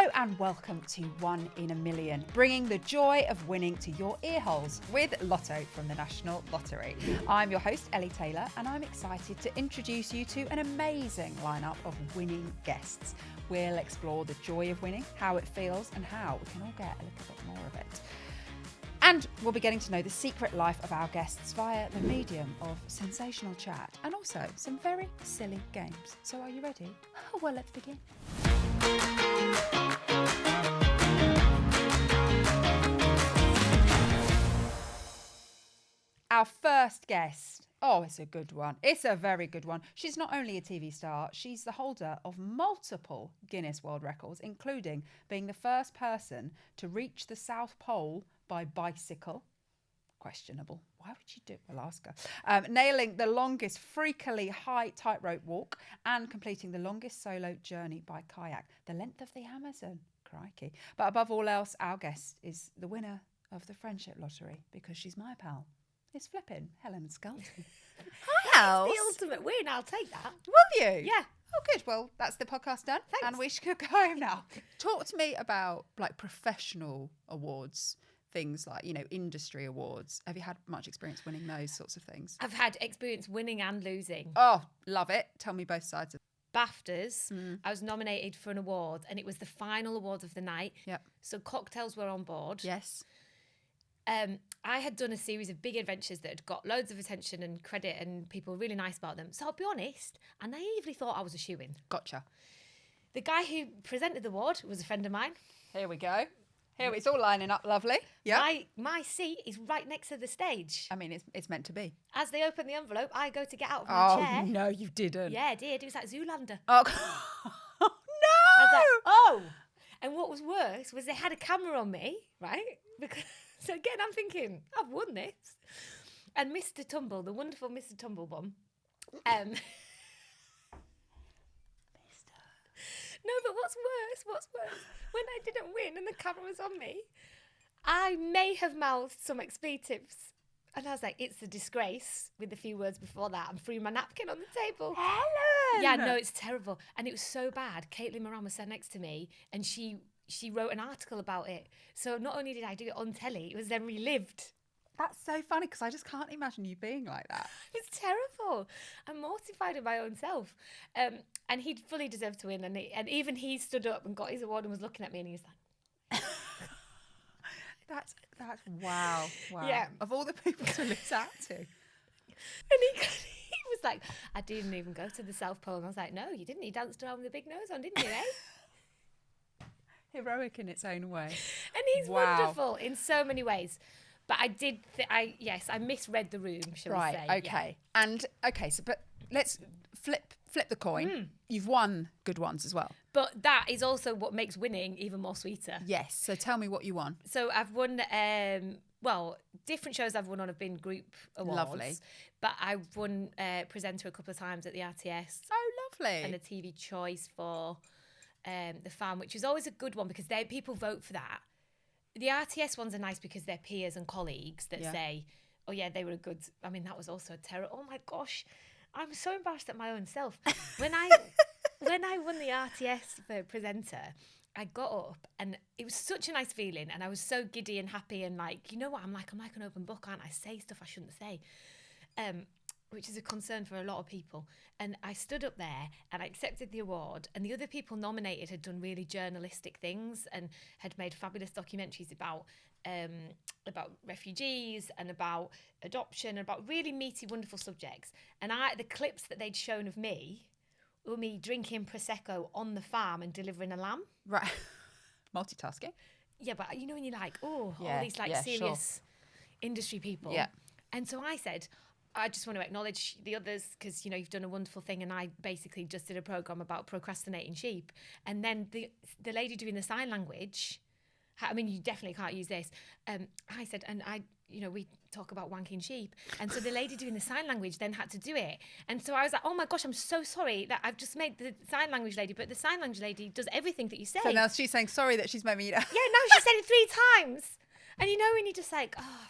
Hello and welcome to One in a Million, bringing the joy of winning to your ear holes with Lotto from the National Lottery. I'm your host, Ellie Taylor, and I'm excited to introduce you to an amazing lineup of winning guests. We'll explore the joy of winning, how it feels, and how we can all get a little bit more of it. And we'll be getting to know the secret life of our guests via the medium of sensational chat and also some very silly games. So are you ready? Oh, well, let's begin. Our first guest. Oh, it's a good one. It's a very good one. She's not only a TV star, she's the holder of multiple Guinness World Records, including being the first person to reach the South Pole by bicycle. Questionable. Why would you do it? Well, ask her. Nailing the longest freakily high tightrope walk and completing the longest solo journey by kayak. The length of the Amazon. Crikey. But above all else, our guest is the winner of the Friendship Lottery because she's my pal. It's flipping Helen Skelton. Hi, the ultimate win. I'll take that. Will you? Yeah. Oh, good. Well, that's the podcast done. Thanks. And we should go home now. Talk to me about like professional awards, things like, you know, industry awards. Have you had much experience winning those sorts of things? I've had experience winning and losing. Oh, love it. Tell me both sides of BAFTAs, I was nominated for an award and it was the final award of the night. Yep. So cocktails were on board. Yes. I had done a series of big adventures that had got loads of attention and credit and people were really nice about them. So I'll be honest, I naively thought I was a shoo-in. Gotcha. The guy who presented the award was a friend of mine. Here we go. Here it's all lining up lovely. Yeah. My seat is right next to the stage. I mean, it's meant to be. As they open the envelope, I go to get out of my chair. Oh, no, you didn't. Yeah, I did. It was like Zoolander. Oh, no. I was like, oh. And what was worse was they had a camera on me, right? Because so again, I'm thinking, I've won this. And Mr. Tumble, the wonderful Mr. Tumblebum, No, but what's worse, when I didn't win and the camera was on me, I may have mouthed some expletives. And I was like, it's a disgrace, with a few words before that, and threw my napkin on the table. Helen! Yeah, no, it's terrible. And it was so bad. Caitlin Moran was sat next to me, and she wrote an article about it. So not only did I do it on telly, it was then relived. That's so funny because I just can't imagine you being like that. It's terrible. I'm mortified of my own self. And he'd fully deserved to win. And even he stood up and got his award and was looking at me and he was like... That's wow. Yeah. Of all the people to lose out to. And he was like, I didn't even go to the South Pole. And I was like, no, you didn't. You danced around with a big nose on, didn't you, eh? Heroic in its own way. And he's wonderful in so many ways. But I did, I misread the room, shall we say. Right, okay. Yeah. And, okay, but let's flip the coin. You've won good ones as well. But that is also what makes winning even more sweeter. Yes, so tell me what you won. So I've won, different shows I've won on have been group awards. Lovely. But I've won presenter a couple of times at the RTS. Oh, lovely. And a TV Choice for The Fan, which is always a good one because people vote for that. The RTS ones are nice because they're peers and colleagues that say, oh yeah, they were a good... I mean, that was also a terror. Oh my gosh, I'm so embarrassed at my own self. When I won the RTS for presenter, I got up and it was such a nice feeling and I was so giddy and happy and like, you know what, I'm like an open book, aren't I? I say stuff I shouldn't say. Which is a concern for a lot of people. And I stood up there and I accepted the award and the other people nominated had done really journalistic things and had made fabulous documentaries about refugees and about adoption and about really meaty, wonderful subjects. And the clips that they'd shown of me were me drinking Prosecco on the farm and delivering a lamb. Right. Multitasking. Yeah, but you know when you're like, all these serious industry people. Yeah. And so I said... I just want to acknowledge the others because, you know, you've done a wonderful thing and I basically just did a programme about procrastinating sheep. And then the lady doing the sign language, I mean, you definitely can't use this. I said, and we talk about wanking sheep. And so the lady doing the sign language then had to do it. And so I was like, oh my gosh, I'm so sorry that I've just made the sign language lady, but the sign language lady does everything that you say. So now she's saying sorry that she's made me... Yeah, now she said it 3 times. And you know when you're just like, oh,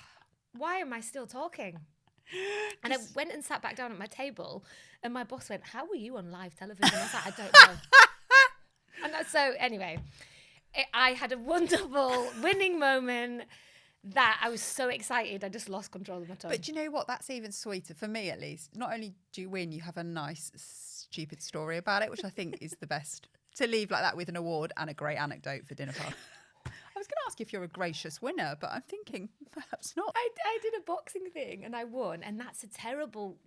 why am I still talking? And I went and sat back down at my table and my boss went, how were you on live television? I was like, I don't know. And so anyway, I had a wonderful winning moment that I was so excited I just lost control of my tongue. But do you know what? That's even sweeter, for me at least. Not only do you win, you have a nice, stupid story about it, which I think is the best. To leave like that with an award and a great anecdote for dinner party. I was going to ask if you're a gracious winner, but I'm thinking perhaps not. I did a boxing thing and I won, and that's a terrible...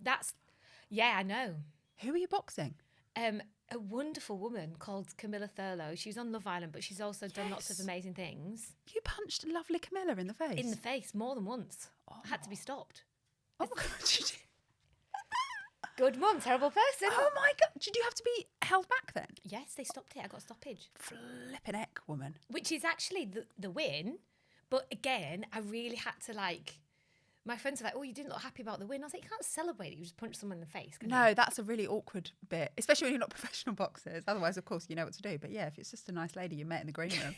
Yeah, I know. Who are you boxing? A wonderful woman called Camilla Thurlow. She was on Love Island, but she's also done lots of amazing things. You punched lovely Camilla in the face? In the face, more than once. Had to be stopped. Oh my God, you did? Good mum, terrible person. Oh my God, did you have to be held back then? Yes, they stopped it. I got stoppage. Flippin' heck, woman. Which is actually the win. But again, I really had to my friends were like, oh, you didn't look happy about the win. I was like, you can't celebrate it. You just punch someone in the face. No, that's a really awkward bit, especially when you're not professional boxers. Otherwise, of course, you know what to do. But yeah, if it's just a nice lady you met in the green room.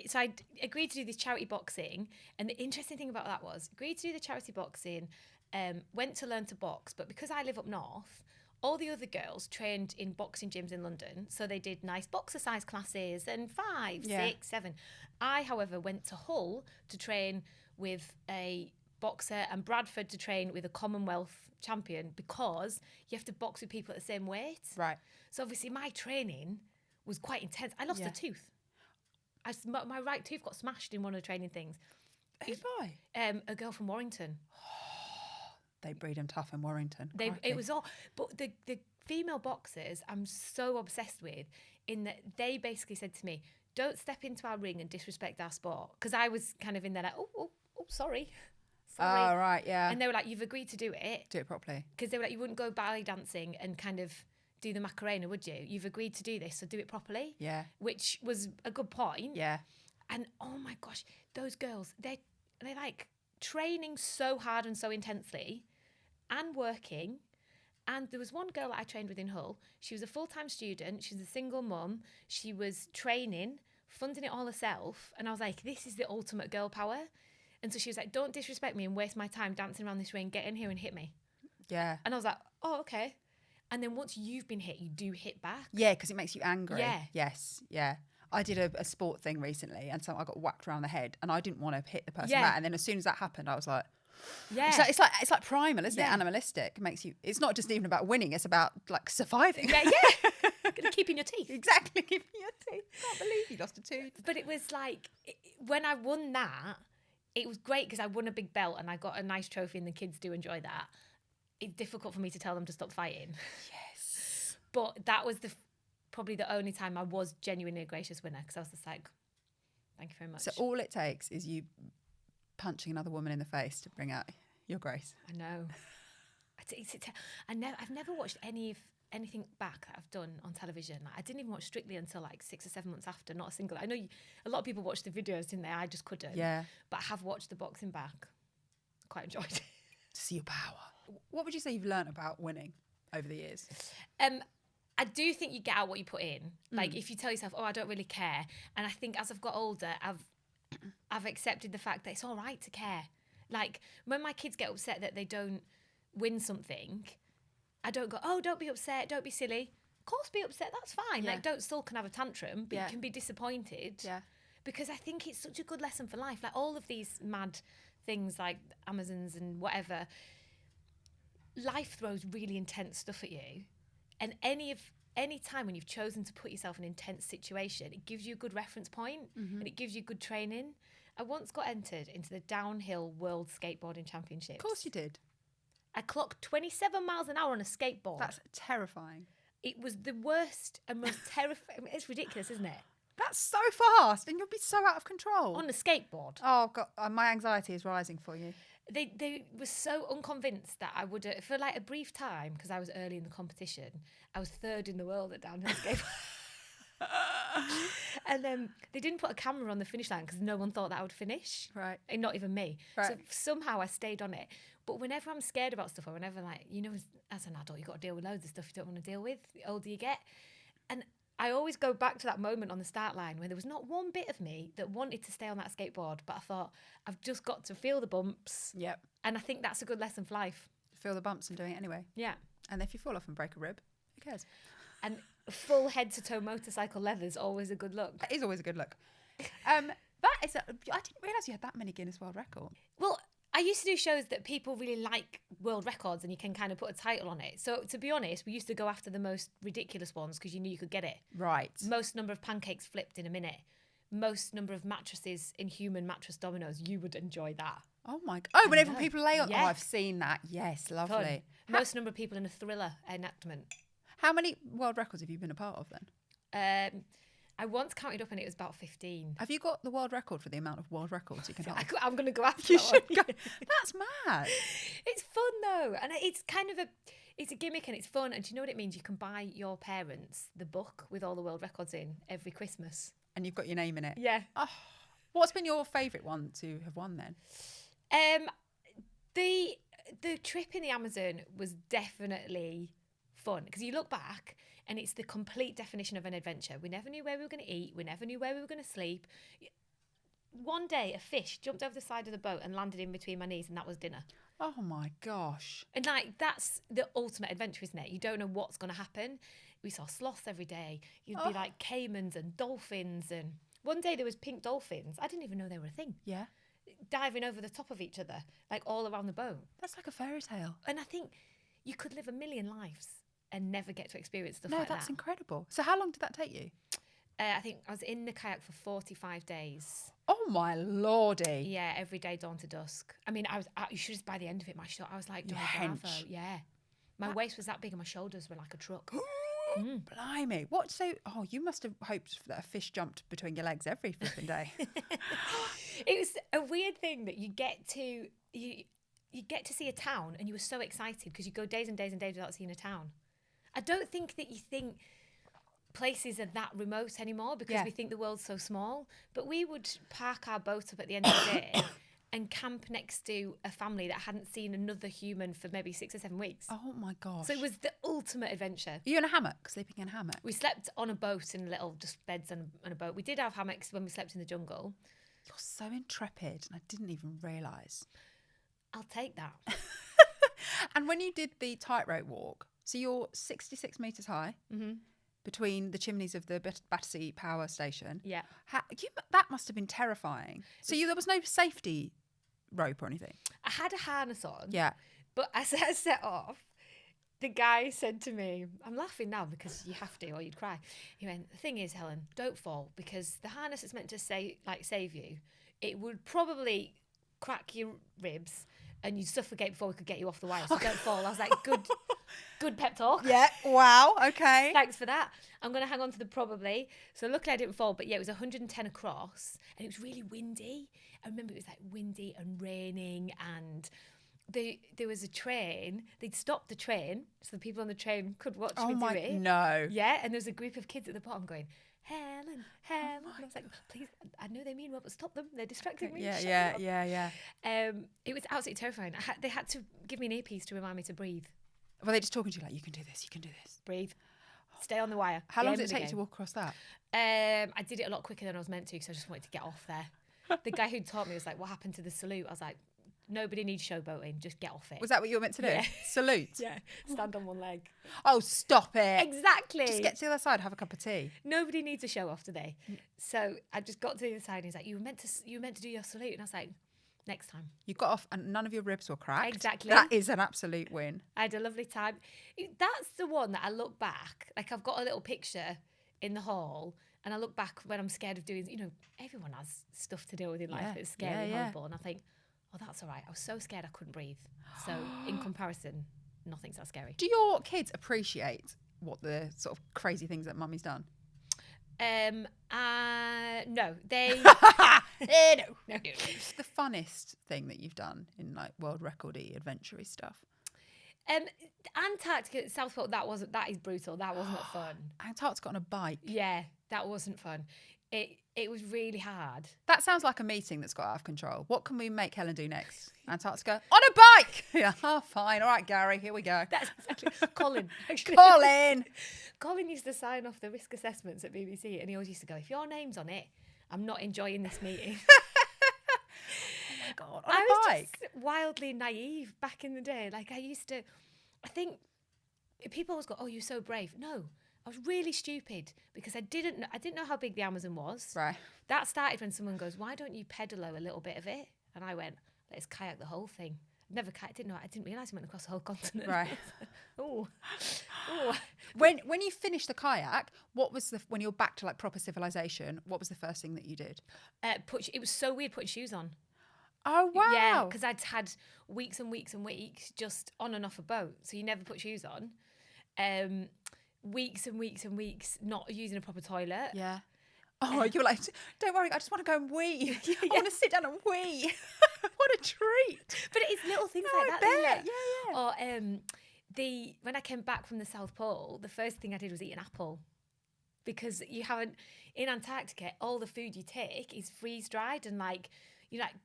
So I agreed to do this charity boxing. And the interesting thing about that was, agreed to do the charity boxing, went to learn to box. But because I live up north, all the other girls trained in boxing gyms in London. So they did nice boxer size classes and 5, 6, 7. I, however, went to Hull to train with a boxer and Bradford to train with a Commonwealth champion, because you have to box with people at the same weight. Right. So obviously my training was quite intense. I lost a tooth. My right tooth got smashed in one of the training things. Who by? A girl from Warrington. They breed them tough in Warrington. It was all, but the female boxers I'm so obsessed with, in that they basically said to me, don't step into our ring and disrespect our sport. Because I was kind of in there like, oh, sorry. Oh, right, yeah. And they were like, you've agreed to do it. Do it properly. Because they were like, you wouldn't go ballet dancing and kind of do the Macarena, would you? You've agreed to do this, so do it properly. Yeah. Which was a good point. Yeah. And oh my gosh, those girls, they're like training so hard and so intensely and working. And there was one girl that I trained with in Hull. She was a full-time student. She was a single mum. She was training, funding it all herself. And I was like, this is the ultimate girl power. And so she was like, don't disrespect me and waste my time dancing around this ring. Get in here and hit me. Yeah. And I was like, oh, okay. And then once you've been hit, you do hit back. Yeah, because it makes you angry. Yeah. Yes, yeah. I did a sport thing recently, and so I got whacked around the head, and I didn't want to hit the person back. And then as soon as that happened, I was like, yeah. It's like primal, isn't it? Animalistic. It makes you. It's not just even about winning; it's about like surviving. Yeah. Keeping your teeth. Exactly, keeping your teeth. I can't believe you lost a tooth. But it was like, when I won that, it was great because I won a big belt and I got a nice trophy, and the kids do enjoy that. It's difficult for me to tell them to stop fighting. Yes. But that was probably the only time I was genuinely a gracious winner, because I was just like, thank you very much. So all it takes is you punching another woman in the face to bring out your grace. I know. I've never watched anything back that I've done on television. Like, I didn't even watch Strictly until like 6 or 7 months after. Not a single. I know a lot of people watched the videos, didn't they? I just couldn't. Yeah. But I have watched the boxing back. Quite enjoyed it. To see your power. What would you say you've learnt about winning over the years? I do think you get out what you put in. Like, if you tell yourself, oh, I don't really care. And I think as I've got older, I've accepted the fact that it's all right to care. Like, when my kids get upset that they don't win something, I don't go, oh, don't be upset, don't be silly. Of course, be upset, that's fine. Yeah. Like, don't sulk and have a tantrum, but you can be disappointed. Yeah. Because I think it's such a good lesson for life. Like, all of these mad things like Amazons and whatever, life throws really intense stuff at you. And any time when you've chosen to put yourself in an intense situation, it gives you a good reference point, and it gives you good training. I once got entered into the Downhill World Skateboarding Championships. Of course you did. I clocked 27 miles an hour on a skateboard. That's terrifying. It was the worst and most terrifying. It's ridiculous, isn't it? That's so fast, and you'll be so out of control. On a skateboard. Oh, God, my anxiety is rising for you. They were so unconvinced that I would, for like a brief time, because I was early in the competition, I was third in the world at downhill skateboard. And they didn't put a camera on the finish line because no one thought that I would finish. Right. And not even me. Right. So somehow I stayed on it. But whenever I'm scared about stuff, or whenever, like, you know, as an adult, you've got to deal with loads of stuff you don't want to deal with the older you get. And I always go back to that moment on the start line when there was not one bit of me that wanted to stay on that skateboard, but I thought, I've just got to feel the bumps. Yep. And I think that's a good lesson for life. Feel the bumps and doing it anyway. Yeah. And if you fall off and break a rib, who cares? And full head to toe motorcycle leather's always a good look. That is always a good look. I didn't realise you had that many Guinness World Records. Well, I used to do shows that people really like world records and you can kind of put a title on it. So to be honest, we used to go after the most ridiculous ones because you knew you could get it. Right. Most number of pancakes flipped in a minute. Most number of mattresses in human mattress dominoes. You would enjoy that. Oh my God. Oh, whenever people lay on. Yeah. Oh, I've seen that. Yes, lovely. Most number of people in a thriller enactment. How many world records have you been a part of then? I once counted up and it was about 15. Have you got the world record for the amount of world records you can hold? I'm going to go after You that should one. go. That's mad. It's fun though, and it's kind of it's a gimmick and it's fun. And do you know what it means? You can buy your parents the book with all the world records in every Christmas. And you've got your name in it. Yeah. Oh, what's been your favourite one to have won then? The trip in the Amazon was definitely fun because you look back and it's the complete definition of an adventure. We never knew where we were going to eat. We never knew where we were going to sleep. One day, a fish jumped over the side of the boat and landed in between my knees, and that was dinner. Oh my gosh. And like, that's the ultimate adventure, isn't it? You don't know what's going to happen. We saw sloths every day. You'd be like caimans and dolphins. And one day there was pink dolphins. I didn't even know they were a thing. Yeah. Diving over the top of each other, like all around the boat. That's like a fairy tale. And I think you could live a million lives and never get to experience stuff like that. No, that's incredible. So how long did that take you? I think I was in the kayak for 45 days. Oh my lordy. Yeah, every day dawn to dusk. I mean, you should just by the end of it, I was like, Your Bravo. hench. Yeah. My waist was that big and my shoulders were like a truck. Blimey. What? So, you must have hoped that a fish jumped between your legs every flipping day. It was a weird thing that you get to see a town and you were so excited because you go days and days and days without seeing a town. I don't think that you think places are that remote anymore because we think the world's so small. But we would park our boat up at the end of the day and camp next to a family that hadn't seen another human for maybe 6 or 7 weeks. Oh my gosh. So it was the ultimate adventure. Are you in a hammock? Sleeping in a hammock? We slept on a boat in little just beds on a boat. We did have hammocks when we slept in the jungle. You're so intrepid, and I didn't even realise. I'll take that. And when you did the tightrope walk, so you're 66 metres high between the chimneys of the Battersea Power Station. Yeah. That must have been terrifying. So there was no safety rope or anything? I had a harness on. Yeah. But as I set off, the guy said to me, I'm laughing now because you have to or you'd cry. He went, the thing is, Helen, don't fall because the harness is meant to save you. It would probably crack your ribs and you'd suffocate before we could get you off the wire. So don't fall. I was like, good pep talk. Yeah. Wow. Okay. Thanks for that. I'm going to hang on to the probably. So luckily I didn't fall. But yeah, it was 110 across and it was really windy. I remember it was like windy and raining and there was a train. They'd stopped the train so the people on the train could watch me do it. No. Yeah, and there was a group of kids at the bottom going, Helen. Oh and I was like, please, I know they mean well, but stop them. They're distracting me. Yeah, Shut yeah, them up." yeah. It was absolutely terrifying. They had to give me an earpiece to remind me to breathe. Were they just talking to you like, you can do this, you can do this? Breathe. Stay on the wire. How long did it take to walk across that? I did it a lot quicker than I was meant to because I just wanted to get off there. The guy who taught me was like, what happened to the salute? I was like, nobody needs showboating, just get off it. Was that what you were meant to do? Yeah. Salute? Yeah, stand on one leg. Oh, stop it. Exactly. Just get to the other side, have a cup of tea. Nobody needs a show off today. So I just got to the other side and he's like, you were meant to do your salute. And I was like, next time. You got off and none of your ribs were cracked. Exactly. That is an absolute win. I had a lovely time. That's the one that I look back, like I've got a little picture in the hall and I look back when I'm scared of doing, everyone has stuff to deal with in life that's scary and horrible. And I think, oh, that's all right. I was so scared I couldn't breathe. So in comparison, nothing's that scary. Do your kids appreciate what the sort of crazy things that mummy's done? No, they... No. What's the funnest thing that you've done in like world record-y, adventure-y stuff? Antarctica, South Pole, that is brutal. That was not fun. Antarctica on a bike. Yeah, that wasn't fun. It was really hard. That sounds like a meeting that's got out of control. What can we make Helen do next? Antarctica on a bike. Yeah, fine. All right, Gary, here we go. That's exactly Colin. Actually. Colin used to sign off the risk assessments at BBC, and he always used to go, "If your name's on it, I'm not enjoying this meeting." Oh my God, on a bike. Was just wildly naive back in the day. Like I think people always go, "Oh, you're so brave." No, I was really stupid because I didn't know how big the Amazon was. Right. That started when someone goes, why don't you pedalo a little bit of it? And I went, let's kayak the whole thing. Never kayak. I didn't realise it went across the whole continent. Right. Oh. When you finished the kayak, when you were back to like proper civilization, what was the first thing that you did? It was so weird putting shoes on. Oh, wow. Yeah, because I'd had weeks and weeks and weeks just on and off a boat. So you never put shoes on. Weeks and weeks and weeks not using a proper toilet. Yeah. Oh, you're like, don't worry, I just want to go and wee. I want to sit down and wee. What a treat. But it's little things No, like I that. bet. Yeah. Or when I came back from the South Pole, the first thing I did was eat an apple. Because in Antarctica, all the food you take is freeze dried and like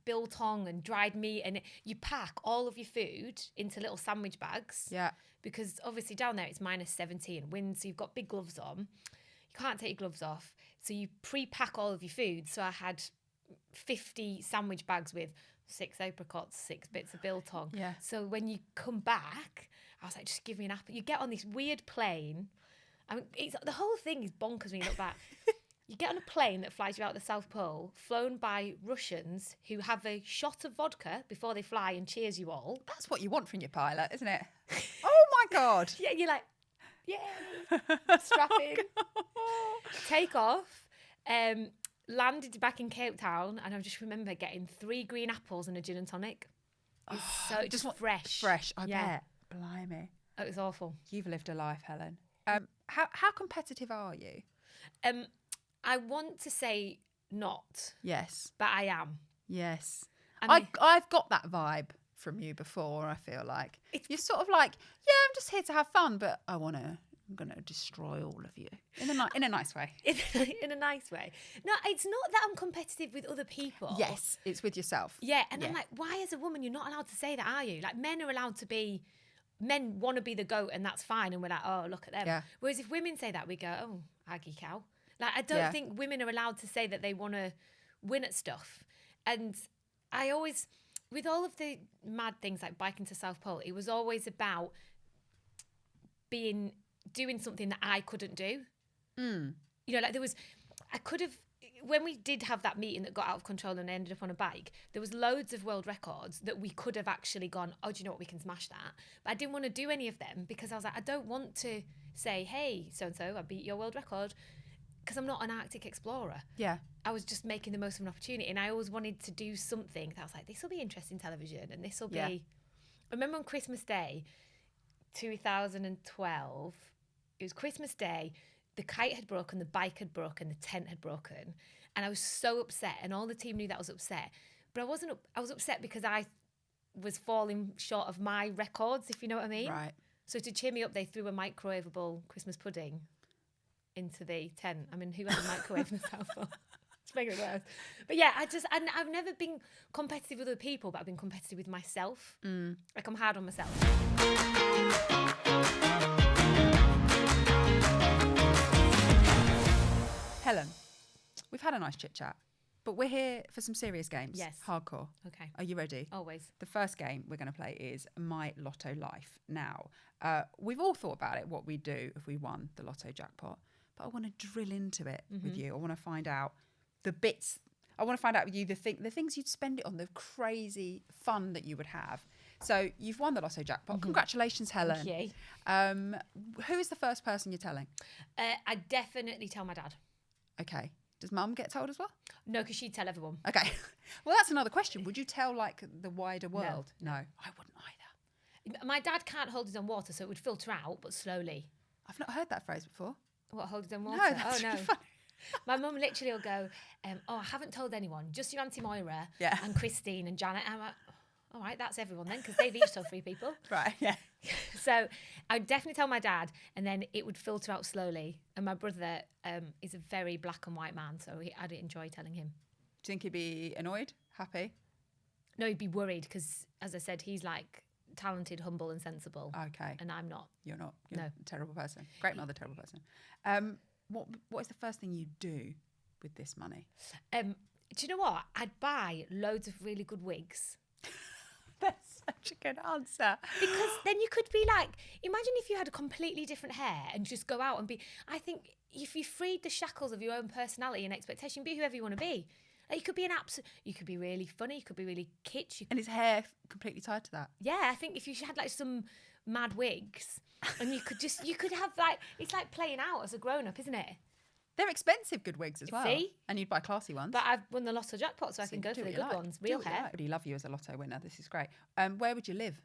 biltong and dried meat, and you pack all of your food into little sandwich bags. Yeah. Because obviously down there it's -70 and wind, so you've got big gloves on. You can't take your gloves off, so you pre-pack all of your food. So I had 50 sandwich bags with 6 apricots, 6 bits of biltong. Yeah. So when you come back, I was like, just give me an apple. You get on this weird plane. I mean, the whole thing is bonkers when you look back. You get on a plane that flies you out the South Pole, flown by Russians who have a shot of vodka before they fly and cheers you all. That's what you want from your pilot, isn't it? Oh, my God. Yeah, you're like, yay, strap in. Take off, landed back in Cape Town, and I just remember getting 3 green apples and a gin and tonic. It's so just fresh. Fresh, I bet. Blimey. It was awful. You've lived a life, Helen. How competitive are you? I want to say not. Yes. But I am. Yes. I've got that vibe from you before, I feel like. You're sort of like, yeah, I'm just here to have fun, but I'm going to destroy all of you. In a nice way. In a nice way. No, it's not that I'm competitive with other people. Yes, it's with yourself. Yeah, and I'm like, why as a woman you're not allowed to say that, are you? Like, men are allowed to be... Men want to be the goat and that's fine, and we're like, oh, look at them. Yeah. Whereas if women say that, we go, oh, Aggie cow. Like, I don't think women are allowed to say that they want to win at stuff. And I always, with all of the mad things like biking to South Pole, it was always about doing something that I couldn't do. You know, like I could have, when we did have that meeting that got out of control and I ended up on a bike, there was loads of world records that we could have actually gone, oh, do you know what, we can smash that. But I didn't want to do any of them because I was like, I don't want to say, hey, so-and-so, I beat your world record. Because I'm not an Arctic explorer. Yeah. I was just making the most of an opportunity. And I always wanted to do something that I was like, this will be interesting television. And this will be... I remember on Christmas Day, 2012, it was Christmas Day, the kite had broken, the bike had broken, the tent had broken. And I was so upset. And all the team knew that I was upset. But I was upset because I was falling short of my records, if you know what I mean. Right. So to cheer me up, they threw a microwavable Christmas pudding into the tent. I mean, who has a microwave in the South Pole? It's making it worse. But yeah, I've never been competitive with other people, but I've been competitive with myself. Like, I'm hard on myself. Helen, we've had a nice chit chat, but we're here for some serious games. Yes. Hardcore. Okay. Are you ready? Always. The first game we're going to play is My Lotto Life. Now, we've all thought about it, what we'd do if we won the Lotto jackpot. But I want to drill into it with you. I want to find out the bits. I want to find out with you the things you'd spend it on, the crazy fun that you would have. So you've won the Lotto jackpot. Congratulations, Helen. Thank you. Who is the first person you're telling? I definitely tell my dad. Okay. Does Mum get told as well? No, because she'd tell everyone. Okay. Well, that's another question. Would you tell like the wider world? No, I wouldn't either. My dad can't hold his own water, so it would filter out, but slowly. I've not heard that phrase before. What, hold his own water? No, that's really funny. My mum literally will go, I haven't told anyone, just your Auntie Moira and Christine and Janet. And I'm like, all right, that's everyone then, because they've each told 3 people. Right, yeah. So I'd definitely tell my dad, and then it would filter out slowly. And my brother is a very black and white man, so I'd enjoy telling him. Do you think he'd be annoyed? Happy? No, he'd be worried, because, as I said, he's like talented, humble and sensible. Okay. And I'm not. You're not. You're a terrible person. Great mother, terrible person. What is the first thing you do with this money? Do you know what? I'd buy loads of really good wigs. That's Such a good answer. Because then you could be like, imagine if you had a completely different hair and just go out and be, I think if you freed the shackles of your own personality and expectation, be whoever you want to be. Like you could be you could be really funny, you could be really kitsch. And his hair completely tied to that. Yeah, I think if you had like some mad wigs and you could have like, it's like playing out as a grown up, isn't it? They're expensive, good wigs as well. See? And you'd buy classy ones. But I've won the Lotto jackpot, so I can go for the good ones. Real hair. I really love you as a Lotto winner. This is great. Where would you live?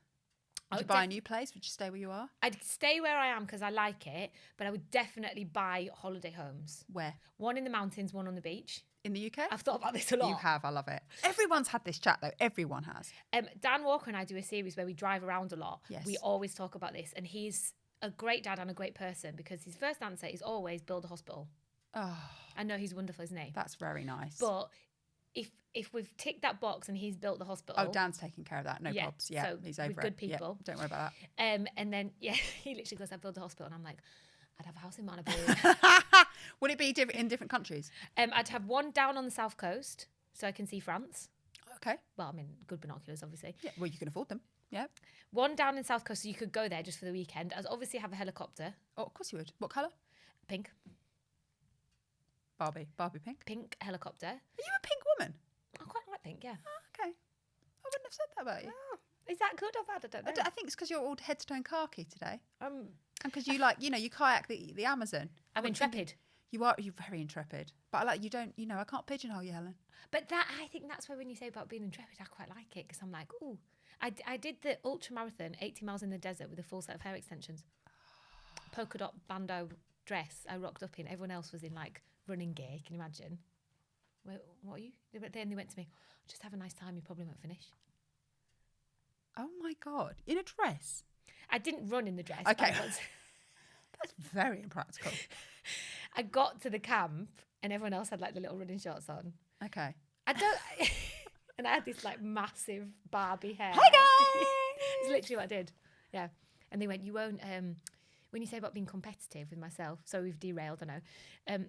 Would you would buy a new place? Would you stay where you are? I'd stay where I am because I like it, but I would definitely buy holiday homes. Where? One in the mountains, one on the beach. In the UK? I've thought about this a lot. You have, I love it. Everyone's had this chat though. Everyone has. Dan Walker and I do a series where we drive around a lot. Yes. We always talk about this, and he's a great dad and a great person because his first answer is always build a hospital. Oh, I know he's wonderful, isn't he? that's very nice. But if we've ticked that box and he's built the hospital. Oh, Dan's taking care of that. No probs. Yeah, so he's over with good it. people. Yeah, don't worry about that. And then he literally goes, "I build a hospital," and I'm like, I'd have a house in Malibu. Would it be in different countries? I'd have one down on the south coast so I can see France. Okay. Well, I mean, good binoculars, obviously. Yeah. Well, you can afford them. Yeah. One down in south coast so you could go there just for the weekend. I'd obviously have a helicopter. Oh, of course you would. What colour? Pink. Barbie pink. Pink helicopter. Are you a pink woman? I quite like pink, yeah. Oh, okay. I wouldn't have said that about you. Oh, is that good or bad? I don't know. I think it's because you're all headstone khaki today. Um, And because you you kayak the Amazon. I'm intrepid. You're very intrepid. But I don't, I can't pigeonhole you, Helen. But I think that's why when you say about being intrepid, I quite like it because I'm like, ooh. I did the ultra marathon, 80 miles in the desert with a full set of hair extensions. Polka dot bandeau dress I rocked up in. Everyone else was in like running gear, can you imagine? Well, what are you? Then they went to me, just have a nice time, you probably won't finish. Oh my God. In a dress? I didn't run in the dress. Okay. That's very impractical. I got to the camp and everyone else had like the little running shorts on. Okay. And I had this like massive Barbie hair. Hi guys! It's literally what I did. Yeah. And they went, you won't, when you say about being competitive with myself, so we've derailed, I know,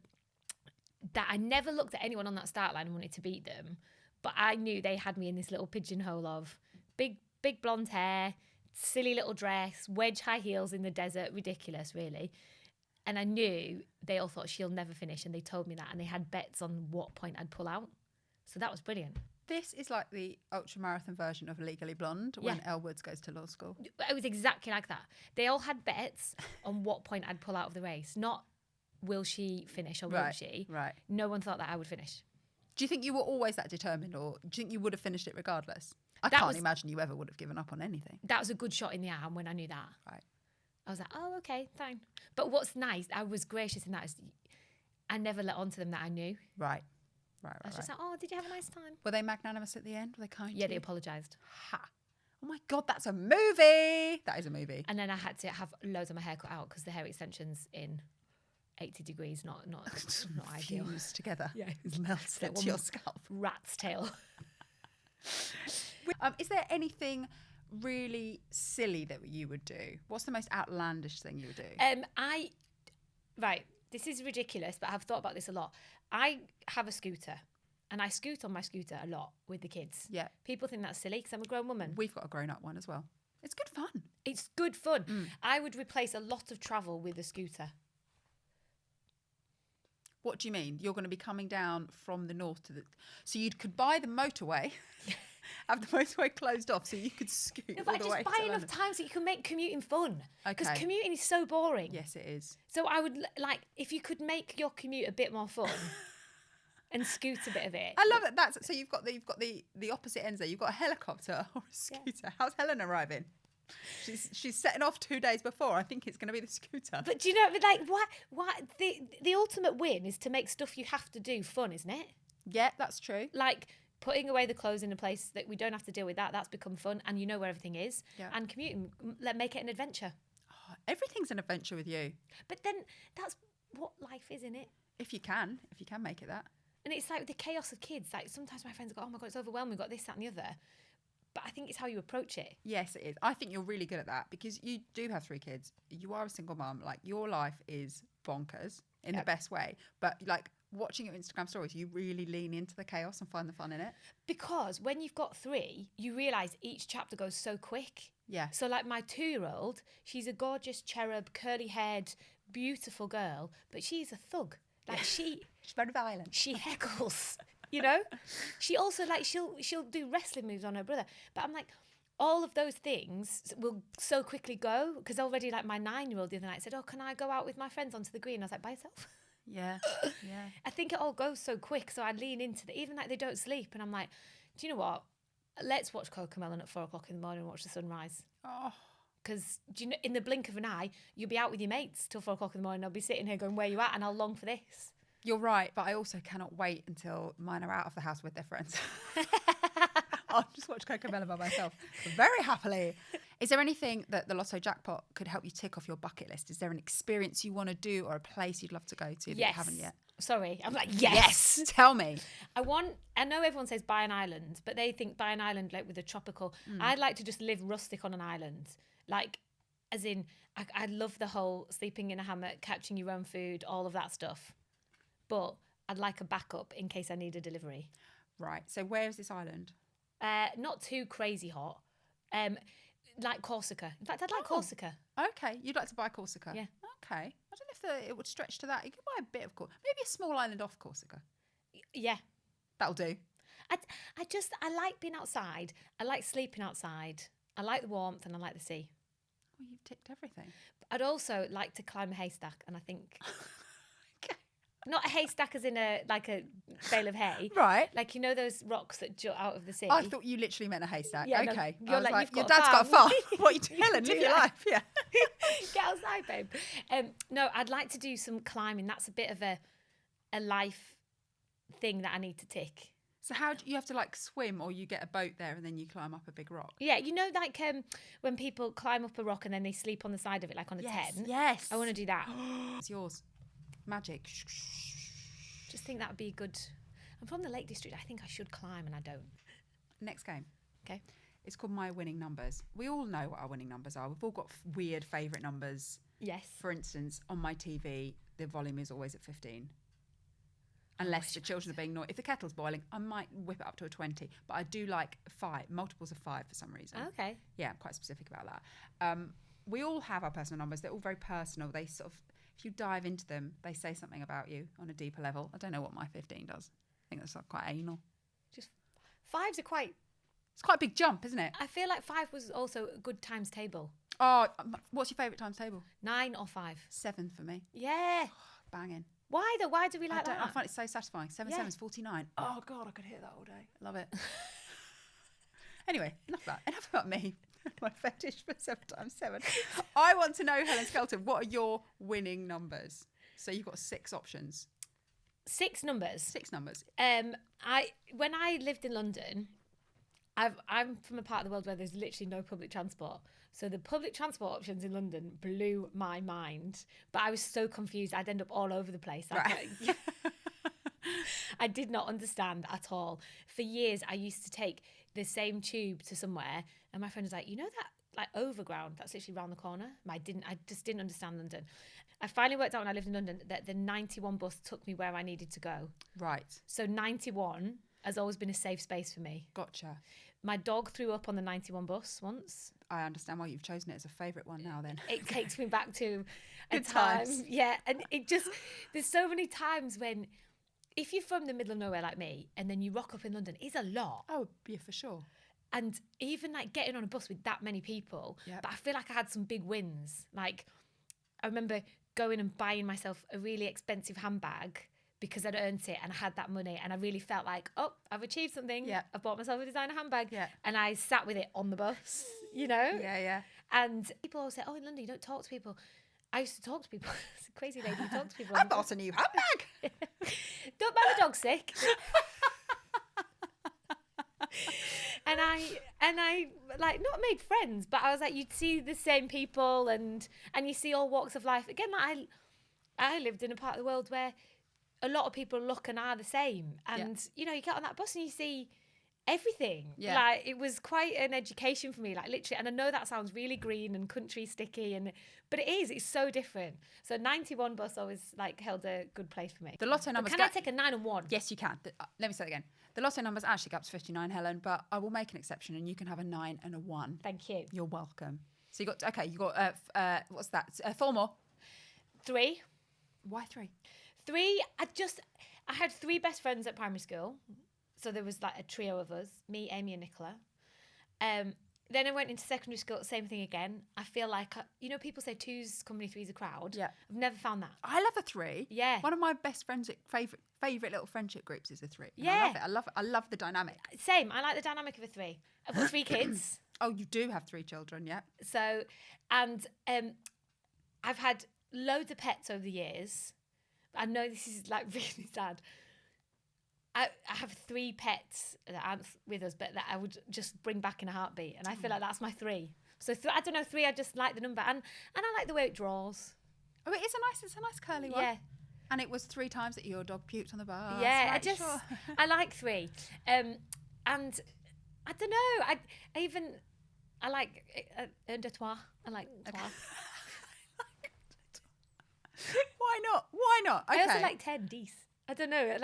that I never looked at anyone on that start line and wanted to beat them, but I knew they had me in this little pigeonhole of big blonde hair, silly little dress, wedge high heels in the desert, ridiculous, really. And I knew they all thought she'll never finish, and they told me that, and they had bets on what point I'd pull out. So that was brilliant. This is like the ultra marathon version of Legally Blonde when Elle Woods goes to law school. It was exactly like that. They all had bets on what point I'd pull out of the race, not will she finish or won't she. Right. No one thought that I would finish. Do you think you were always that determined, or do you think you would have finished it regardless? I can't imagine you ever would have given up on anything. That was a good shot in the arm when I knew that. Right. I was like, oh, okay, fine. But what's nice, I was gracious in that, is I never let on to them that I knew. Right. I was just like, oh, did you have a nice time? Were they magnanimous at the end? Were they kind to Yeah, they you? apologised. Ha. Oh my God, that's a movie. That is a movie. And then I had to have loads of my hair cut out because the hair extensions in 80 degrees, not ideal. Fused together. Yeah. It melts Like into your scalp. Rat's tail. Is there anything really silly that you would do? What's the most outlandish thing you would do? Right, this is ridiculous, but I've thought about this a lot. I have a scooter, and I scoot on my scooter a lot with the kids. Yeah. People think that's silly because I'm a grown woman. We've got a grown-up one as well. It's good fun. It's good fun. I would replace a lot of travel with a scooter. What do you mean? You're going to be coming down from the north to the... So you could buy the motorway, have the motorway closed off so you could scoot No, all but the just way buy to enough London. time so you can make commuting fun. Because Okay. commuting is so boring. Yes, it is. So I would, like, if you could make your commute a bit more fun and scoot a bit of it. I love that. So you've got the opposite ends there. You've got a helicopter or a scooter. How's Helen arriving? She's setting off 2 days before. I think it's going to be the scooter. But do you know, like, what the ultimate win is to make stuff you have to do fun, isn't it? Yeah, that's true. Like putting away the clothes in a place that we don't have to deal with that's become fun, and you know where everything is. Yeah. And commuting, make it an adventure. Oh, everything's an adventure with you. But then that's what life is, isn't it? If you can make it that. And it's like the chaos of kids. Like sometimes my friends go, oh my God, it's overwhelming. We've got this, that and the other. But I think it's how you approach it. Yes, it is. I think you're really good at that because you do have 3 kids. You are a single mum. Like your life is bonkers in the best way. But like watching your Instagram stories, you really lean into the chaos and find the fun in it. Because when you've got 3, you realise each chapter goes so quick. Yeah. So like my 2-year-old, she's a gorgeous cherub, curly-haired, beautiful girl, but she's a thug. Like she's very violent. She heckles, you know? She also like she'll do wrestling moves on her brother. But I'm like, all of those things will so quickly go, because already like my 9-year-old the other night said, "Oh, can I go out with my friends onto the green?" I was like, "By yourself?" Yeah. Yeah. I think it all goes so quick, so I lean into the, even like they don't sleep, and I'm like, do you know what? Let's watch Cocomelon at 4 o'clock in the morning and watch the sunrise. Oh. Because do you know, in the blink of an eye, you'll be out with your mates till 4 o'clock in the morning. I'll be sitting here going, "Where you at?" And I'll long for this. You're right, but I also cannot wait until mine are out of the house with their friends. I'll just watch Cocomelon by myself very happily. Is there anything that the Lotto jackpot could help you tick off your bucket list? Is there an experience you want to do or a place you'd love to go to that you haven't yet? Sorry, I'm like, yes. Tell me. I know everyone says buy an island, but they think buy an island like with a tropical. I'd like to just live rustic on an island. Like, as in, I love the whole sleeping in a hammock, catching your own food, all of that stuff. But I'd like a backup in case I need a delivery. Right. So where is this island? Not too crazy hot. Like Corsica. In fact, I'd like Corsica. Okay. You'd like to buy Corsica? Yeah. Okay. I don't know if it would stretch to that. You could buy a bit of Corsica. Maybe a small island off Corsica. Yeah. That'll do. I like being outside. I like sleeping outside. I like the warmth and I like the sea. Well, you've ticked everything. I'd also like to climb a haystack, and I think... Not a haystack as in a bale of hay. Right. Like, you know those rocks that jut out of the sea? I thought you literally meant a haystack. Yeah, okay. No, you're like, your dad's got a farm. What are you doing? Helen, live your life. Yeah. Get outside, babe. No, I'd like to do some climbing. That's a bit of a life thing that I need to tick. So how do you have to like swim, or you get a boat there and then you climb up a big rock? Yeah, you know, like when people climb up a rock and then they sleep on the side of it, like on a tent. Yes. I want to do that. It's yours. Magic. Just think that would be good. I'm from the Lake District. I think I should climb, and I don't. Next game. Okay. It's called My Winning Numbers. We all know what our winning numbers are. We've all got weird favourite numbers. Yes. For instance, on my TV, the volume is always at 15. Unless the children are being naughty. If the kettle's boiling, I might whip it up to a 20. But I do like 5, multiples of 5 for some reason. Okay. Yeah, I'm quite specific about that. We all have our personal numbers. They're all very personal. They sort of, if you dive into them, they say something about you on a deeper level. I don't know what my 15 does. I think that's like quite anal. Just 5s are quite... It's quite a big jump, isn't it? I feel like 5 was also a good times table. Oh, what's your favourite times table? 9 or 5? 7 for me. Yeah. Banging. Why though? Why do we like that? I find it so satisfying. 7 7's 49. Oh, God, I could hear that all day. Love it. Anyway, enough about me. My fetish for 7 times 7. I want to know, Helen Skelton, what are your winning numbers? So you've got 6 options. 6 numbers. 6 numbers. When I lived in London, I'm from a part of the world where there's literally no public transport. So the public transport options in London blew my mind. But I was so confused. I'd end up all over the place. Right. I did not understand at all. For years, I used to take the same tube to somewhere, and my friend was like, "You know that like overground that's literally around the corner?" I just didn't understand London. I finally worked out when I lived in London that the 91 bus took me where I needed to go. Right. So 91 has always been a safe space for me. Gotcha. My dog threw up on the 91 bus once. I understand why you've chosen it as a favourite one now then. It takes me back to a Good time. times. Yeah, and it just, there's so many times when, if you're from the middle of nowhere like me, and then you rock up in London, it's a lot. Oh, yeah, for sure. And even like getting on a bus with that many people, Yep. but I feel like I had some big wins. Like, I remember going and buying myself a really expensive handbag because I'd earned it and I had that money, and I really felt like, oh, I've achieved something. Yeah. I bought myself a designer handbag. Yeah. And I sat with it on the bus, you know? Yeah, yeah. And people always say, oh, in London, you don't talk to people. I used to talk to people. It's a crazy lady who talks to people. I bought a new handbag. Don't mind the dog sick. And I like not made friends, but I was like, you'd see the same people and you see all walks of life. Again, like I lived in a part of the world where a lot of people look and are the same. And, you know, you get on that bus and you see everything. Yeah. Like, it was quite an education for me, like literally. And I know that sounds really green and country sticky, but it's so different. So 91 bus always like held a good place for me. The lotto numbers. Can I take a 9 and 1? Yes, you can. Let me say it again. The lotto numbers actually go up to 59, Helen, but I will make an exception and you can have a 9 and a 1. Thank you. You're welcome. So you got what's that? 4 more. 3. Why 3? 3. I had 3 best friends at primary school. So there was like a trio of us, me, Amy and Nicola. Then I went into secondary school, same thing again. I feel like, people say 2's company, 3's a crowd. Yeah. I've never found that. I love a 3. Yeah. One of my best friends, favourite little friendship groups is a 3. And Yeah. I love it. I love the dynamic. Same. I like the dynamic of a 3. I've got 3 kids. Oh, you do have 3 children, yeah. So, and I've had loads of pets over the years. I know this is like really sad. I have 3 pets that aren't with us, but that I would just bring back in a heartbeat. And I feel like that's my 3. So I don't know, 3, I just like the number. And I like the way it draws. Oh, it's a nice curly one. Yeah. And it was 3 times that your dog puked on the bus. Yeah, right, I like 3. And I don't know, I like un de trois. I like trois. Why not? Why not? Okay. I also like 10, 10. I don't know.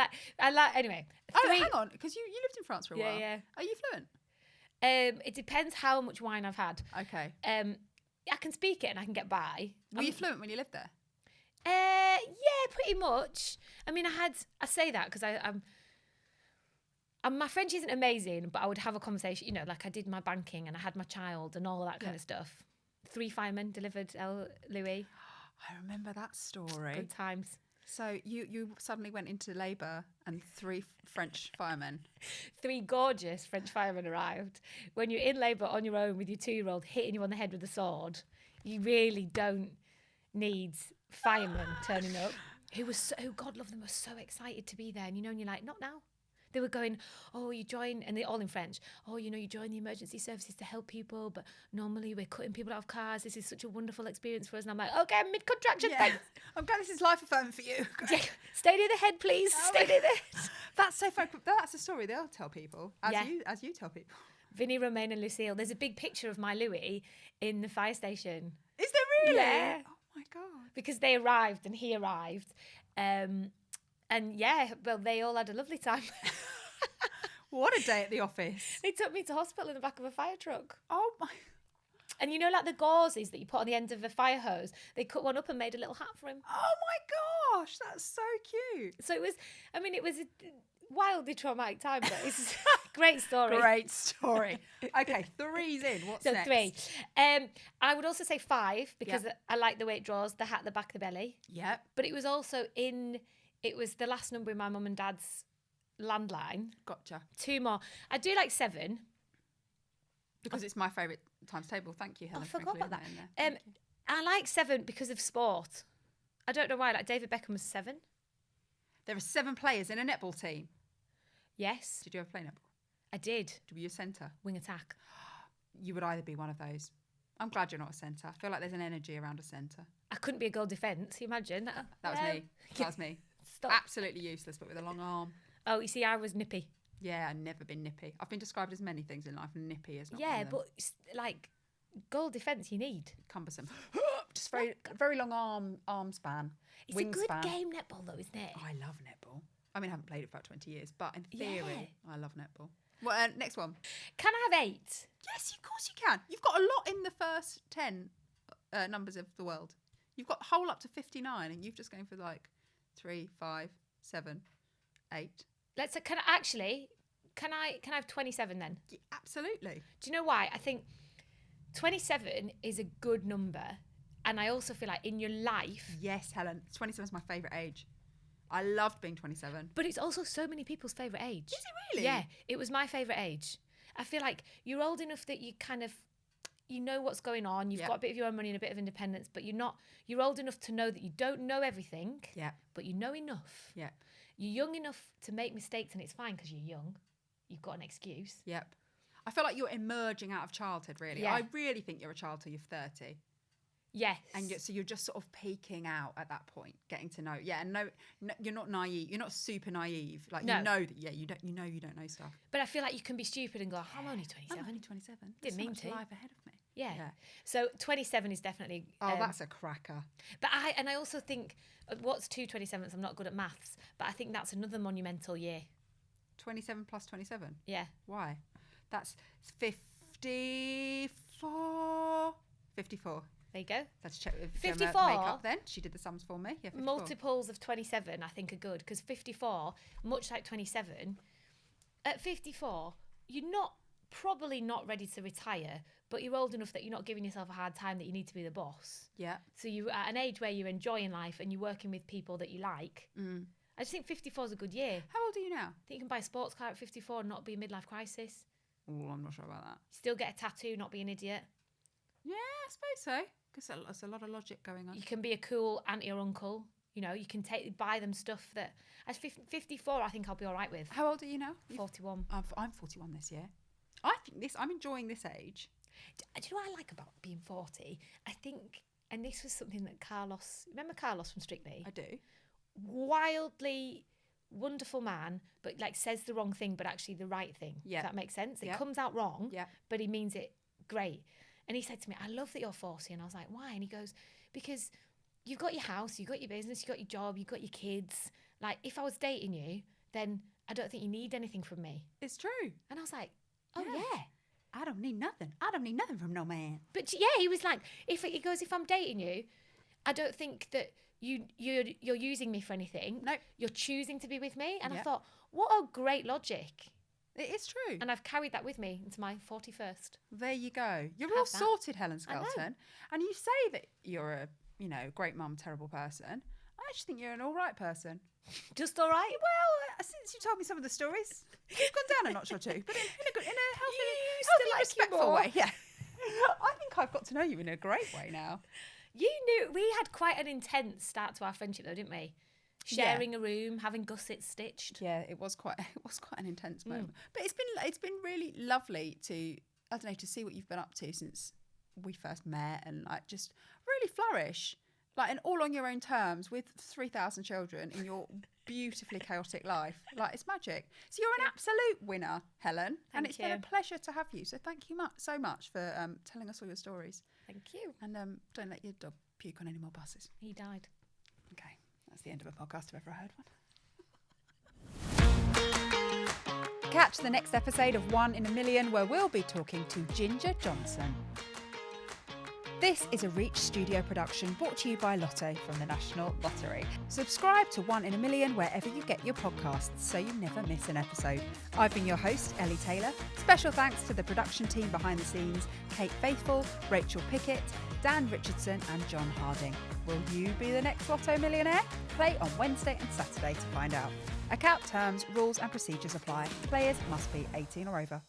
Anyway. 3. Oh, hang on, because you lived in France for a while. Yeah. Are you fluent? It depends how much wine I've had. Okay. I can speak it and I can get by. Were you fluent when you lived there? Yeah, pretty much. I mean, I say that because my French isn't amazing, but I would have a conversation, like I did my banking and I had my child and all of that kind of stuff. 3 firemen delivered Louis. I remember that story. Good times. So you suddenly went into labour and 3 French firemen. 3 gorgeous French firemen arrived. When you're in labour on your own with your 2-year-old hitting you on the head with a sword, you really don't need firemen turning up. Who God love them, were so excited to be there. And you're like, not now. They were going, oh, you join, and they're all in French. Oh, you join the emergency services to help people, but normally we're cutting people out of cars. This is such a wonderful experience for us. And I'm like, okay, I'm mid-contraction, thanks. I'm glad this is life affirming for you. Yeah. Stay near the head, please. Stay near the head. That's so fun. That's a story they'll tell people, as you tell people. Vinny, Romaine and Lucille. There's a big picture of my Louis in the fire station. Is there really? Yeah. Oh, my God. Because they arrived and he arrived. And yeah, well, they all had a lovely time. What a day at the office. They took me to hospital in the back of a fire truck. Oh, my. And like the gauzes that you put on the end of a fire hose, they cut one up and made a little hat for him. Oh, my gosh. That's so cute. So it was a wildly traumatic time, but it's a great story. Great story. Okay, 3's in. What's so next? 3. I would also say 5 because I like the way it draws, the hat, the back, the belly. Yep. But it was also it was the last number in my mum and dad's landline. Gotcha. 2 more. I do like 7. Because it's my favourite times table. Thank you, Helen. I forgot about that. Thank you. I like 7 because of sport. I don't know why. Like David Beckham was 7. There are 7 players in a netball team. Yes. Did you ever play netball? I did. Were you a centre? Wing attack. You would either be one of those. I'm glad you're not a centre. I feel like there's an energy around a centre. I couldn't be a goal defence. You imagine? That was me. That was me. Stop. Absolutely useless, but with a long arm. Oh, you see, I was nippy. Yeah, I've never been nippy. I've been described as many things in life, and nippy is not one Yeah, of them. but like goal defence, you need. Cumbersome. Just very long arm span. It's Wingspan. a good game, netball, though, isn't it? I love netball. I mean, I haven't played it for about 20 years, but in theory, Yeah. I love netball. Well, next one. Can I have 8? Yes, of course you can. You've got a lot in the first 10 numbers of the world. You've got a whole up to 59, and you've just going for like 3, 5, 7, 8. Can I have 27 then? Yeah, absolutely. Do you know why? I think 27 is a good number, and I also feel like in your life. Yes, Helen. 27 is my favourite age. I loved being 27. But it's also so many people's favourite age. Is it really? Yeah, it was my favourite age. I feel like you're old enough that you kind of, you know what's going on. You've got a bit of your own money and a bit of independence, but you're old enough to know that you don't know everything. Yeah. But you know enough. Yeah. You're young enough to make mistakes, and it's fine because you're young. You've got an excuse. Yep. I feel like you're emerging out of childhood, really. Yeah. I really think you're a child till you're 30. Yes. And so you're just sort of peeking out at that point, getting to know. Yeah, and no, you're not naive. You're not super naive. Like No. you know that. Yeah, you don't know stuff. But I feel like you can be stupid and go, I'm only 27. I'm only 27. Didn't There's so mean much to. life ahead of me. Yeah. Yeah. So 27 is definitely. Oh, that's a cracker. But I also think, what's 2 27s? I'm not good at maths, but I think that's another monumental year. 27 plus 27. Yeah. Why? That's 54. 54. There you go. Let's check with 54. Gemma makeup then. She did the sums for me. Yeah, 54. Multiples of 27, I think, are good because 54, much like 27, at 54, you're probably not ready to retire, but you're old enough that you're not giving yourself a hard time that you need to be the boss. Yeah. So you're at an age where you're enjoying life and you're working with people that you like. Mm. I just think 54 is a good year. How old are you now? I think you can buy a sports car at 54 and not be a midlife crisis. Oh, I'm not sure about that. Still get a tattoo, not be an idiot. Yeah, I suppose so. Because there's a lot of logic going on. You can be a cool auntie or uncle. You know, you can buy them stuff that... At 54, I think I'll be all right with. How old are you now? 41. I'm 41 this year. I think I'm enjoying this age. Do you know what I like about being 40? I think, and this was something that Carlos... Remember Carlos from Strictly? I do. Wildly wonderful man, but like says the wrong thing, but actually the right thing. Yeah. If that makes sense. Yeah. It comes out wrong, Yeah. but he means it great. And he said to me, I love that you're 40. And I was like, why? And he goes, because you've got your house, you've got your business, you've got your job, you've got your kids. Like, if I was dating you, then I don't think you need anything from me. It's true. And I was like, oh, yeah. I don't need nothing. I don't need nothing from no man. But yeah, he was like, if I'm dating you, I don't think that you're using me for anything. Nope. You're choosing to be with me. And I Yep. thought, what a great logic. It is true. And I've carried that with me into my 41st. There you go. You're Have all that. sorted, Helen I know. Skelton. And you say that you're a, great mum, terrible person. I actually think you're an all right person. Just all right? Well, since you told me some of the stories, you've gone down a notch or two, but in a healthy, used to like you respectful more. way. Yeah. I think I've got to know you in a great way now. You knew we had quite an intense start to our friendship though, didn't we? Sharing a room, having gussets stitched. Yeah, it was quite an intense moment. But it's been really lovely to to see what you've been up to since we first met and like just really flourish. Like and all on your own terms with 3,000 children in your beautifully chaotic life. Like it's magic. So you're an absolute winner, Helen. And it's been a pleasure to have you. So thank you so much for telling us all your stories. Thank you. And don't let your dog puke on any more buses. He died. Okay, that's the end of a podcast I've ever heard one. Catch the next episode of 1 in a Million where we'll be talking to Ginger Johnson. This is a Reach Studio production brought to you by Lotto from the National Lottery. Subscribe to 1 in a Million wherever you get your podcasts so you never miss an episode. I've been your host, Ellie Taylor. Special thanks to the production team behind the scenes, Kate Faithful, Rachel Pickett, Dan Richardson and John Harding. Will you be the next Lotto millionaire? Play on Wednesday and Saturday to find out. Account terms, rules and procedures apply. Players must be 18 or over.